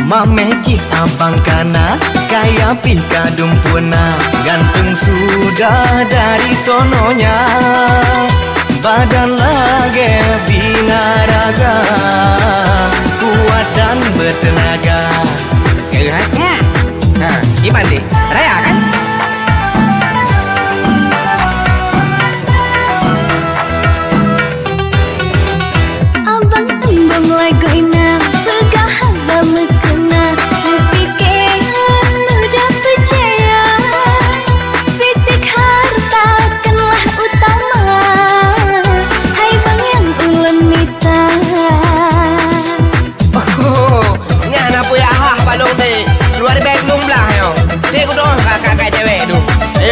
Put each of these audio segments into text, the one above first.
Mamecik abang kana kaya pih kadung puna, gantung sudah dari sononya, badan lagi binaraga, kuat dan bertenaga. Gimana nih? Raya kan? Abang tembang laguina pegah haba mekena, pikiran mudah percaya, fisik harta kanlah utama, hai bang yang ulun minta. Oh, ngana apa ya hah balong teh. Luar beg nung belah yo. Dia ku doh kakak cewek tu.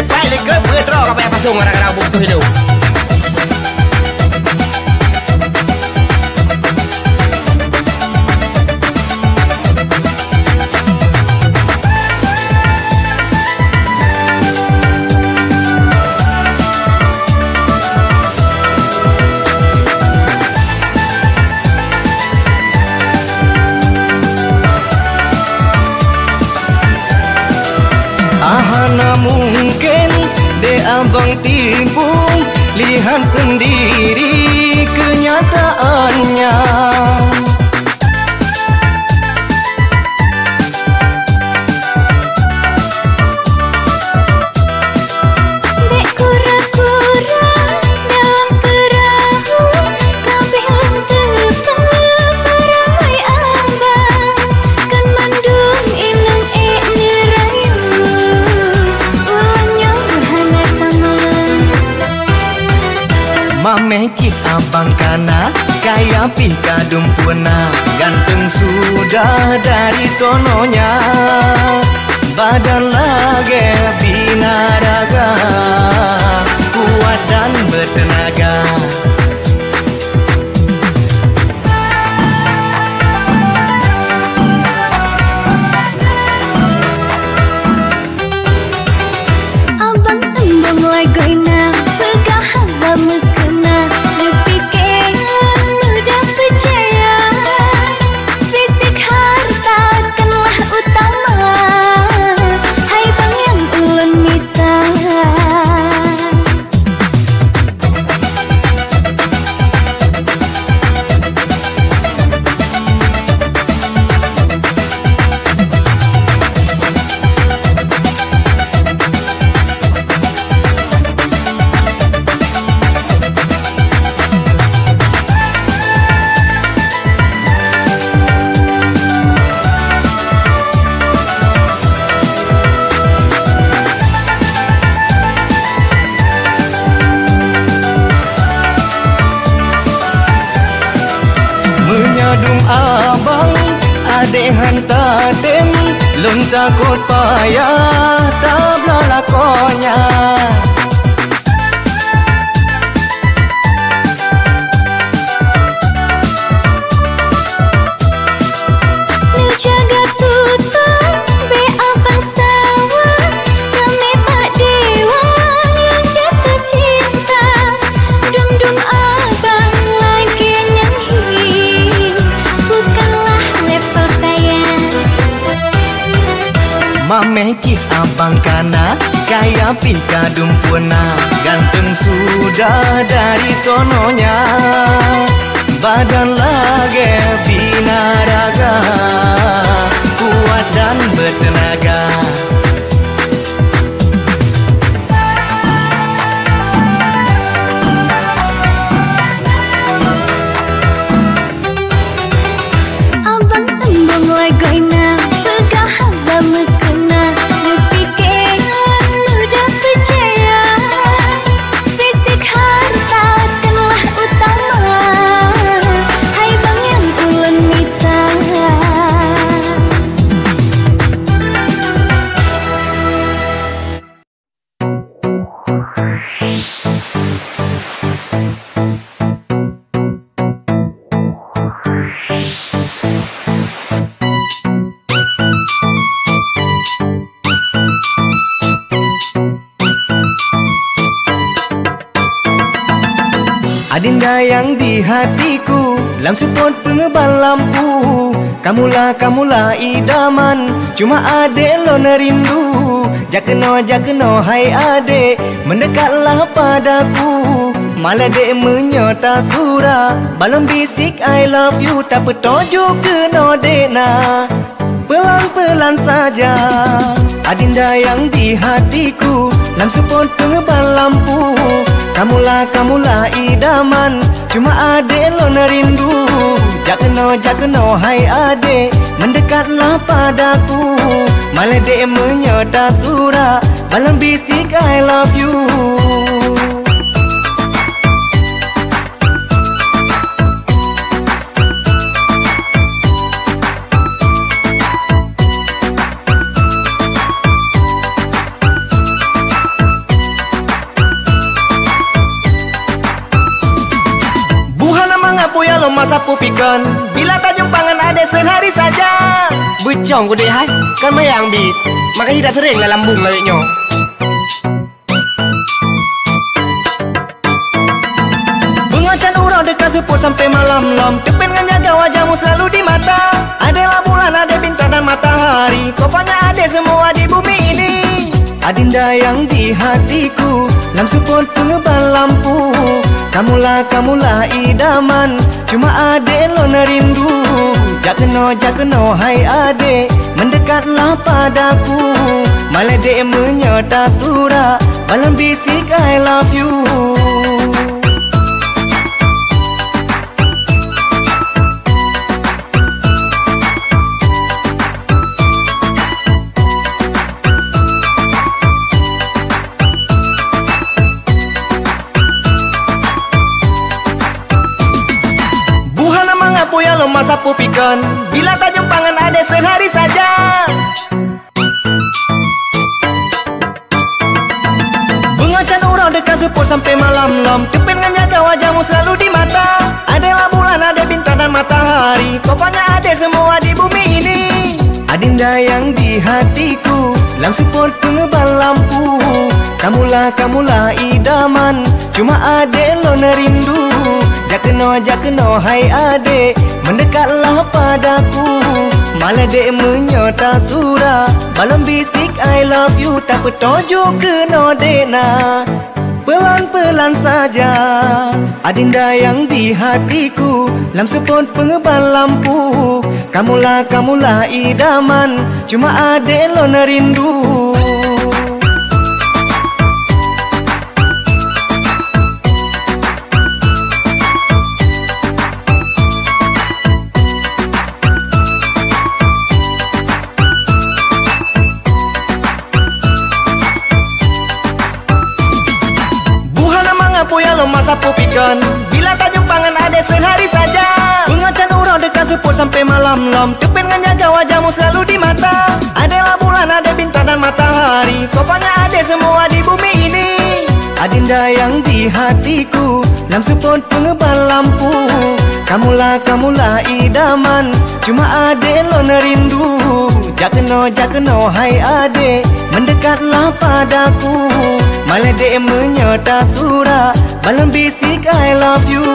Paling ke berdraw apa yang pasung orang-orang butuh itu. Ahana mungkin de abang tipu, lihat sendiri kenyataannya. Dek kura-kura dalam perahu, kabeh lentera parangai abang, kan mandung ilung ngerayu, ulangnya hana sama. Mamecik abang kana kaya pih kadung puna, gantung sudah dari sononya, badan lagi binaraga, kuat dan bertenaga. Abang tembang laguina pegah haba mekena, pikiran mudah percaya, fisik harta kanlah utama, hai bang yang ulun minta. Menyadung abang ade hantar dem, lun takut payah tabla lakonya. Nu jaga tutang be abang sawah, rame pak dewa yang jatuh cinta, dum-dum abang lagi nyanyi, bukanlah level saya. Mamecik abang kana kaya pih kadung puna, gantung sudah dari sononya, badan lagi binaraga, kuat dan bertenaga. Abang tembang laguina pegah haba mekena, pikiran mudah percaya, fisik harta kanlah utama, hai bang yang ulun minta. Adinda yang di hatiku, lam support pengebal lampu. Kamulah idaman, cuma adek lo nerindu. Jakeno hai adek, mendekatlah padaku. Malah dek menyota surah, balon bisik I love you. Tak petunjuk kena dek na, pelan-pelan saja. Adinda yang di hatiku, lam support pengebal lampu. Kamulah idaman, cuma adek lo nerindu. Jakeno hai adek, mendekatlah padaku. Malah dek menyota surah, balon bisik I love you. Masa pupikan, bila tak jumpangan ada sehari saja. Becong ku deh hai, kan mayang bit. Makanya tidak sering lah lambung lariknya. Pengacan urau dekat support sampai malam-lam. Depen dengan jaga wajahmu selalu di mata. Adalah bulan, ada bintang dan matahari. Pokoknya ada semua di bumi ini. Adinda yang di hatiku, lam support pengebal lampu. Kamulah idaman, cuma adek lo nerindu. Jakeno hai adek, mendekatlah padaku. Malah dek menyota surah, balon bisik I love you. Masa pupikan, bila tak jumpangan ada sehari saja. Pengacan urau dekat support sampai malam-lam. Depen dengan jaga wajahmu selalu di mata. Adalah bulan, ada bintang dan matahari. Pokoknya ada semua di bumi ini. Adinda yang di hatiku, lam support pengebal lampu. Kamulah idaman, cuma adek lo nerindu. Jakeno hai adek, mendekatlah padaku. Malah dek menyota surah, balon bisik I love you. Tak petunjuk kena dek na, pelan-pelan saja. Adinda yang di hatiku, lam support pengebal lampu. Kamulah idaman, cuma adek lo nerindu. Masa pupikan, bila tak jumpangan ada sehari saja. Pengacan urau dekat support sampai malam-lam. Depen dengan jaga wajahmu selalu di mata. Adalah bulan, ada bintang dan matahari. Pokoknya ada semua di bumi ini. Adinda yang di hatiku, lam support pengebal lampu. Kamulah idaman, cuma adek lo nerindu. Jakeno hai adek, mendekatlah padaku. Malah dek menyota surah, balon bisik I love you.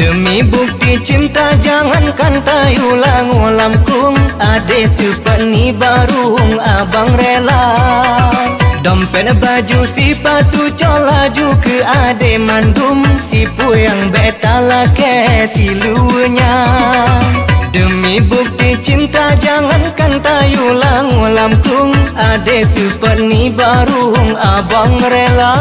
Demi bukti cinta jangankan tayu langulam kung. Ade sepeni barung abang rela. Dompet baju sepatu colaju ke ade mandum. Sipu yang betala ke silunya. Demi bukti cinta jangankan tayu langulam kung. Ade sepeni barung abang rela.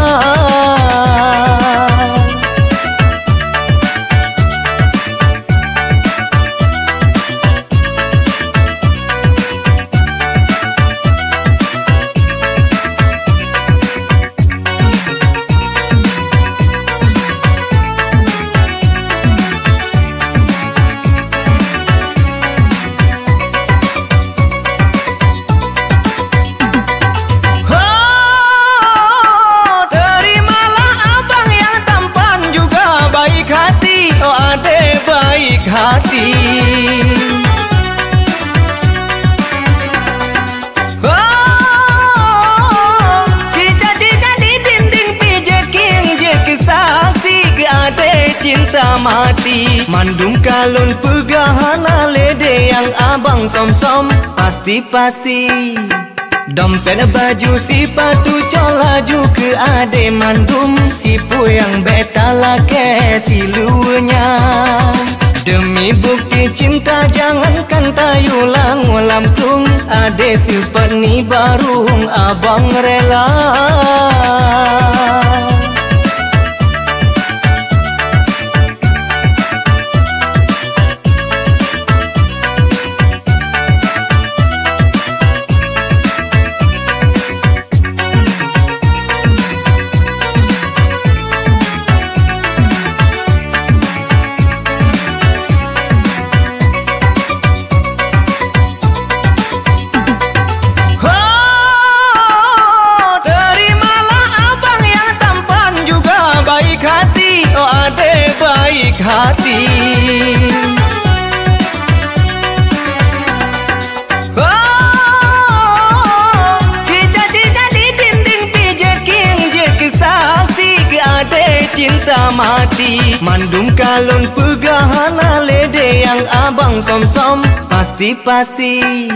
Cica-cica di dinding pijeking je kesaksi ke ade cinta mati. Mandum kalun pegahana lede yang abang som-som pasti-pasti. Dompet baju sepatu colaju ke ade mandum sipu yang beta lake silunya. Demi bukti cinta jangankan tayu lang tung ade sifat ni barung abang rela. Hati cica-cica di dinding pijeking je kesaksi ke ade cinta mati. Mandum kalun pegahana lede yang abang som-som pasti-pasti.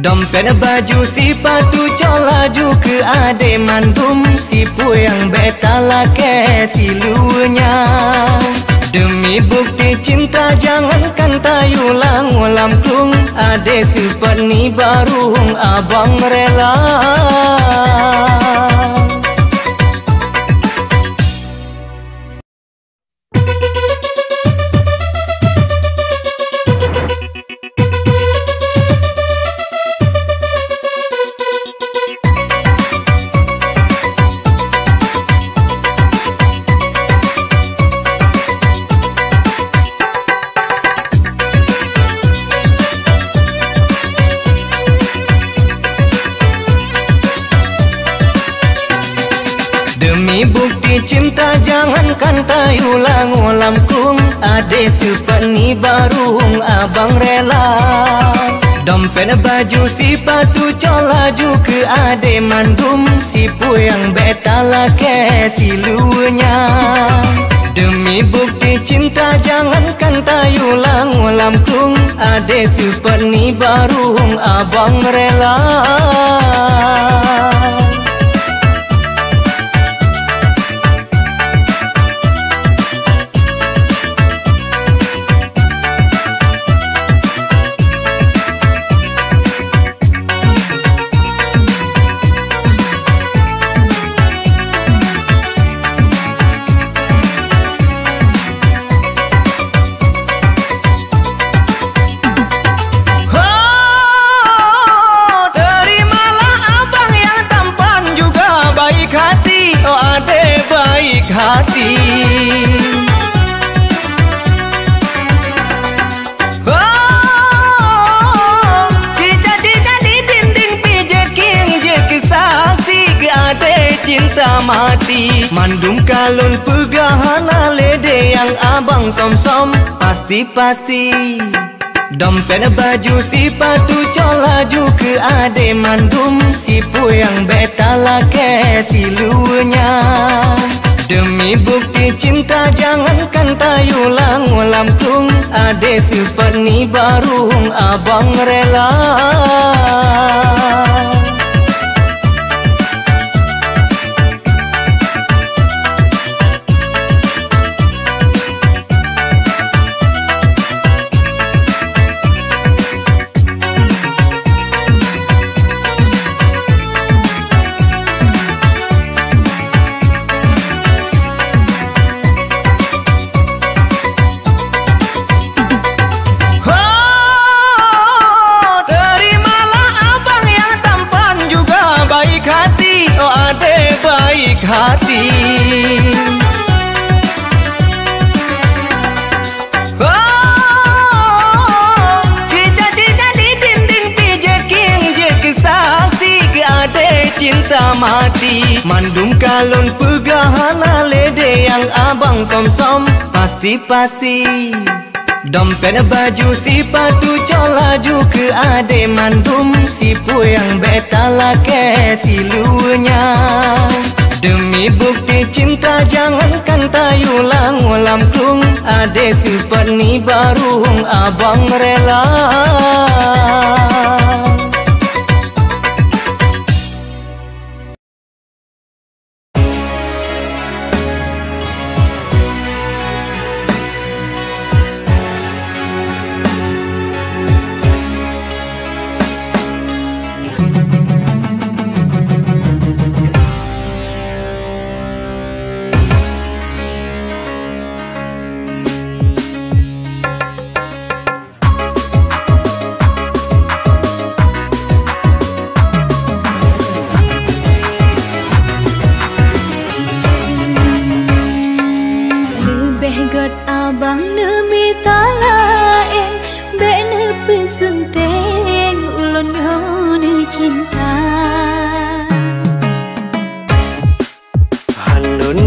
Dompet baju sepatu colaju ke ade mandum sipu yang beta lake silunya. Demi bukti cinta jangankan tayu lang tung ade sifat ni barung abang rela. Demi bukti cinta jangankan tayu lang tung ade sifat ni barung abang rela. Dompet baju sepatu colaju ke ade mandum sipu yang beta lake silunya. Demi bukti cinta jangankan tayu lang tung ade sifat ni barung abang rela. Hati cica-cica di dinding pijeking je kesaksi ke ade cinta mati. Mandum kalun pegahana lede yang abang som-som pasti-pasti. Dompet baju sepatu colaju ke ade mandum sipu yang beta lake silunya. Demi bukti cinta jangankan tayu lang tung ade sifat ni barung abang rela. Hati cica-cica di dinding pijeking je kesaksi ke ade cinta mati. Mandum kalun pegahana lede yang abang som-som pasti-pasti. Dompet baju sepatu colaju ke ade mandum sipu yang betala ke silunya. Demi bukti cinta jangankan tayu ulam klung ade super ni barung abang rela.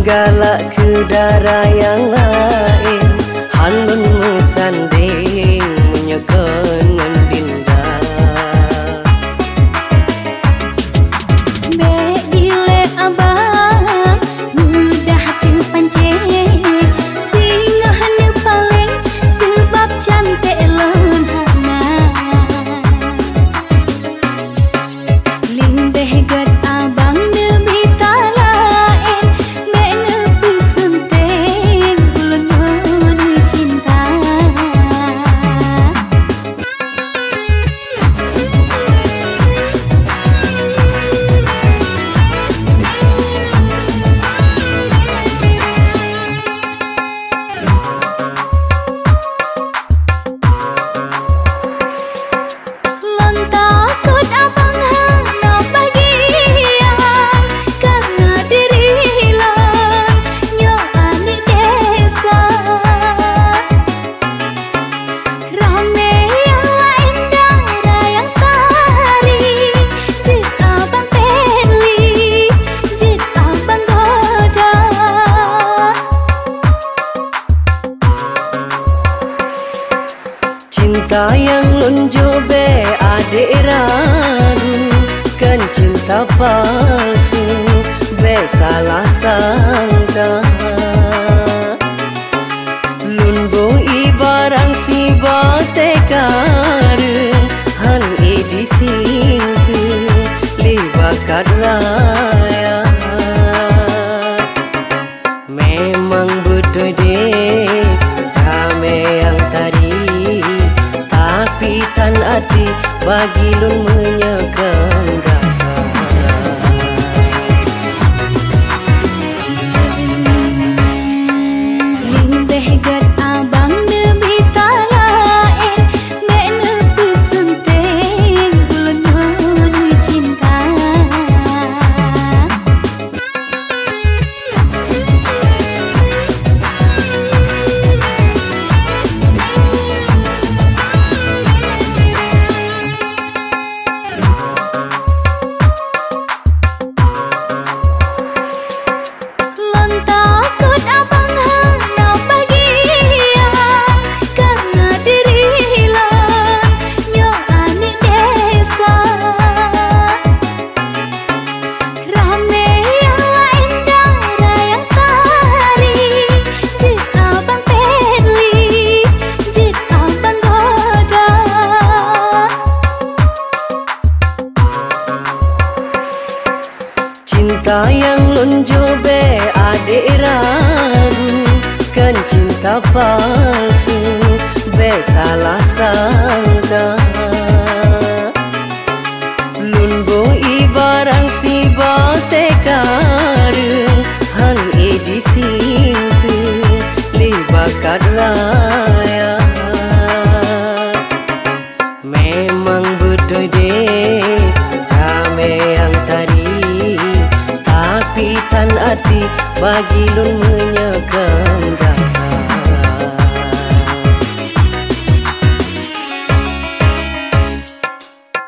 Galak ke darah yang lain, handun mesanding menyekan dinda. Bek gile abang mudah terpancing, singgah ne paling sebab cantik lonhana. Limbeh god abang demi talain. Cinta yang lunjobe adik ragu, kan cinta palsu be salah sangka. Lunbo ibarang si batekar, han edisi tu libakat raya. Memang betul deh kami yang tadi, tapi tan hati bagi lun menyekan gata. Limbeh god abang demi talain, mena pesunting ulun nyonu cinta. Cinta yang lunjobe adik ragu, kan cinta palsu be salah sangka. Lunbo ibarang si batekar, han edisi tu libakat raya. Memang betul deh kami yang tadi, tapi tan hati bagi lun menyekan gata.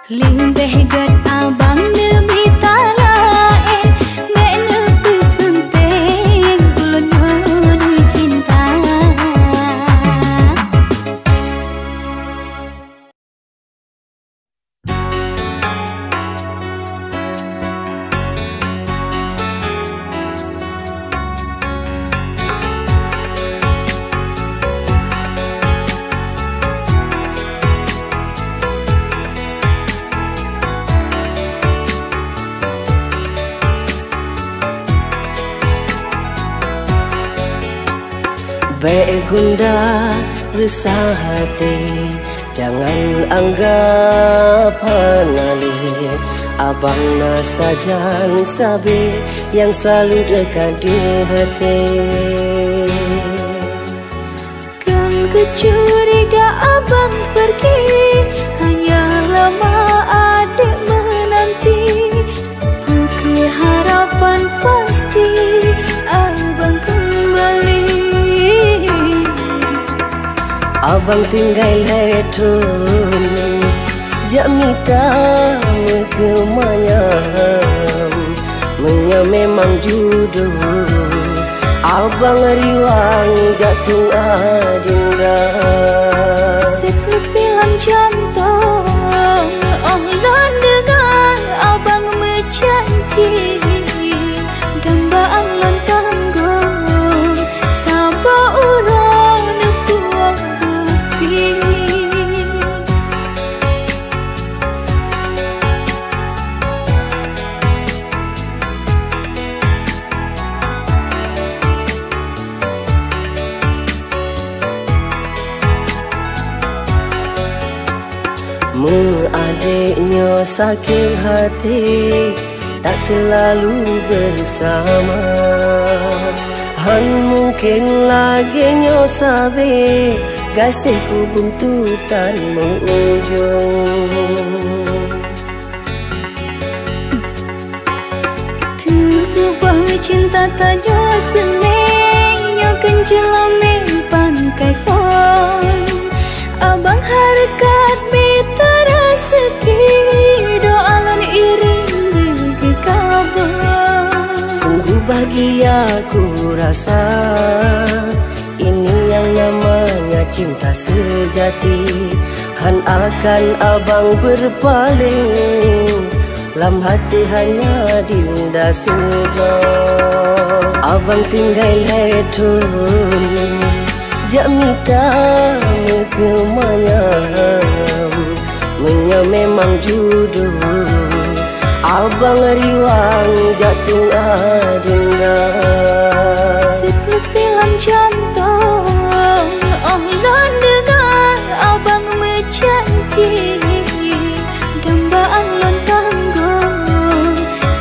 Limbeh god abang demi talain, mena pesunting ulun nyonu cinta. Baik gundah resah hati, jangan anggap hanali. Abang nasajan sabi yang selalu dekat di hati. Kan kecuriga abang pergi, hanya lama adik menanti. Bukit harapan pasti abang kembali. Abang tinggal letun, jak minta kemanyam, menya memang jodoh. Abang riwang jatuh adinda. Seperti film jantung, Allah dengar abang menjanji. Damba Allah tanggung, sabar orang nepuang bukti. Adiknya sakit hati, tak selalu bersama. Han mungkin lagi nyo sabi, kasihku buntutan mengujung. Kekebang cinta tanya senengnya kenjelame pangkai fon. Abang harkat mitara sedih, doalan iring bagi kabar. Sungguh bahagia ku rasa, ini yang namanya cinta sejati. Han akan abang berpaling, lam hati hanya dinda sedang. Abang tinggal letun, jak minta kemanyam, menya memang jodoh. Abang riwang jatuh adinda. Seperti film jantung, Allah dengar abang menjanji. Damba Allah tanggung,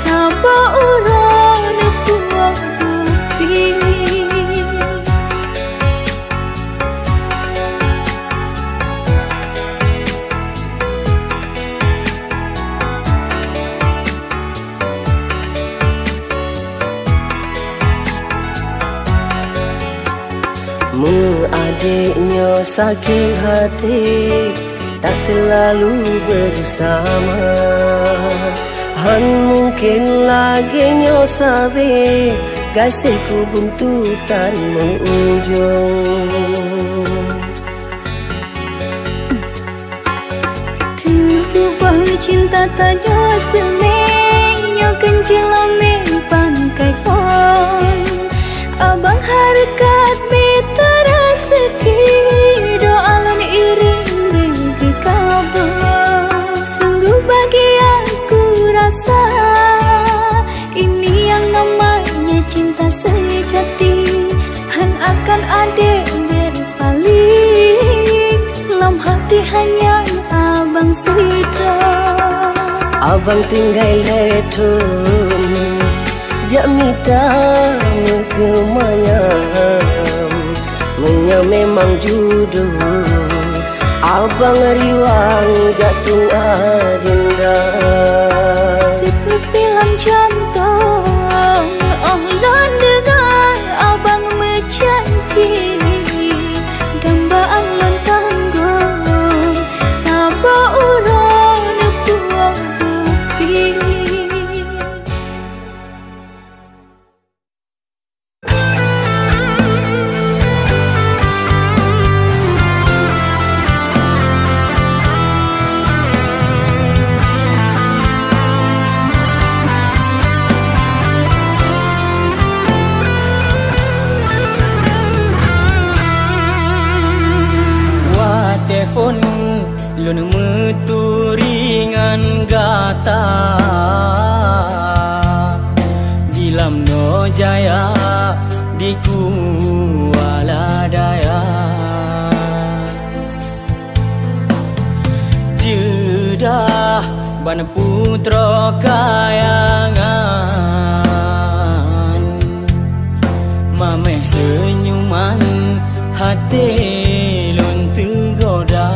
sabar orang nepuang bukti. Adiknya sakit hati, tak selalu bersama. Han mungkin lagi nyo sabi, kasihku buntutan mengujung. Kekebang cinta tanya semenya kenjelame pangkai fon. Abang harkat mitara sedih, doalan iring bagi kabar. Sungguh bahagia ku rasa, ini yang namanya cinta sejati. Han akan adik berpaling, lam hati hanya abang sedang. Abang tinggal letun, jak minta kemanyam, menya memang jodoh. Abang riwang jatuh adinda. Seperti film jantung, Allah dengar abang menjanji. Damba Allah tanggung, sabar orang nepuang bukti. Lun meturingan gata dilam no jaya di Kuala Daya. Jedah ban putra kayangan, mameh senyuman hati lun tergoda.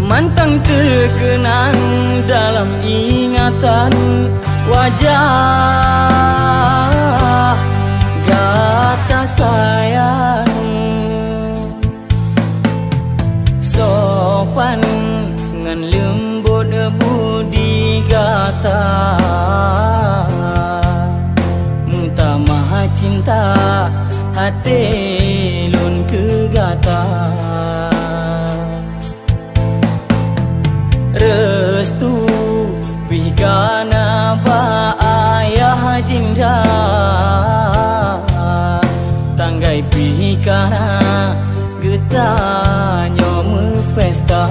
Mantang terkenang dalam ingatan wajah gata sayang, sopan ngan lembut budi gata, mutamah cinta hati lun kegata. Restu pikana ba ayah jinda, tanggai pikana getanyo mepesta.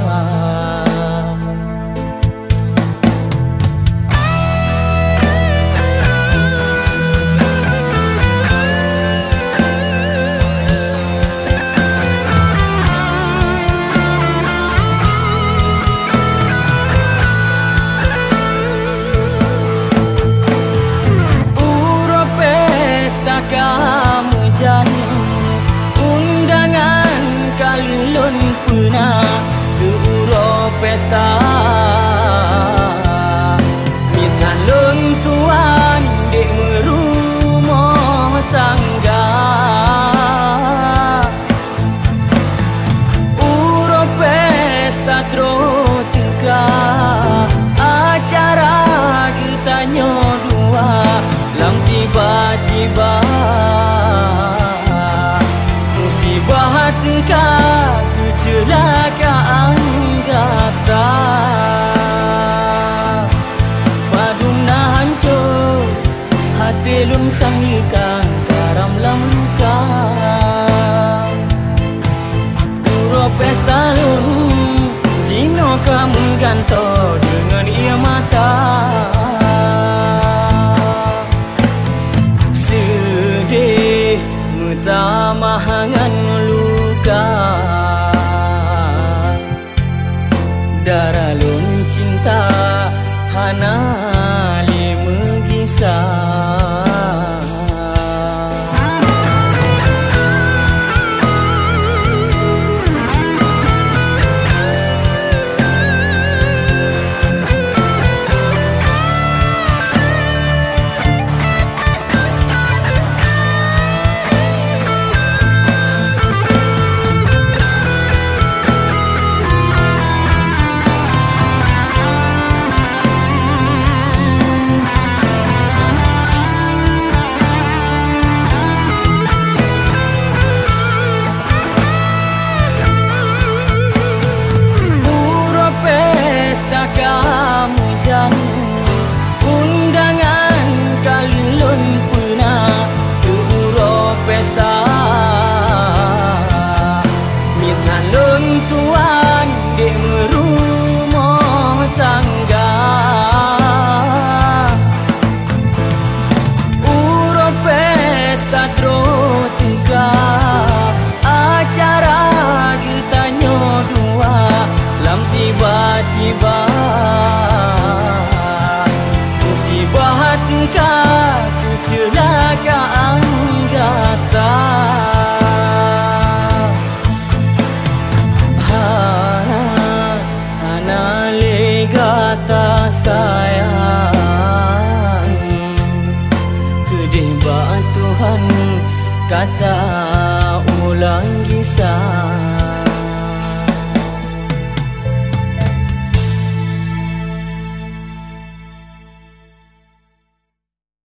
Kamu jangan undangan kalun puna ke uro pesta, minta lun tuan dek merumah tangga. Uro pesta trotuka acara kita nyodua lam tiba-tiba musibah teka kecelakaan gata. Paduna hancur hati lum sangikan karam lam luka. Uro pesta lum jino kamu ganto dengan ia mata. Tamahangan luka darah lun cinta hana li mengisah. Undangan kalun puna ke uro pesta, minta lun tuan dek merumah tangga. Uro pesta trotuka acara kita nyodua lam tiba-tiba tika kecelakaan gata. Hana le gata sayang, kedeba Tuhan kata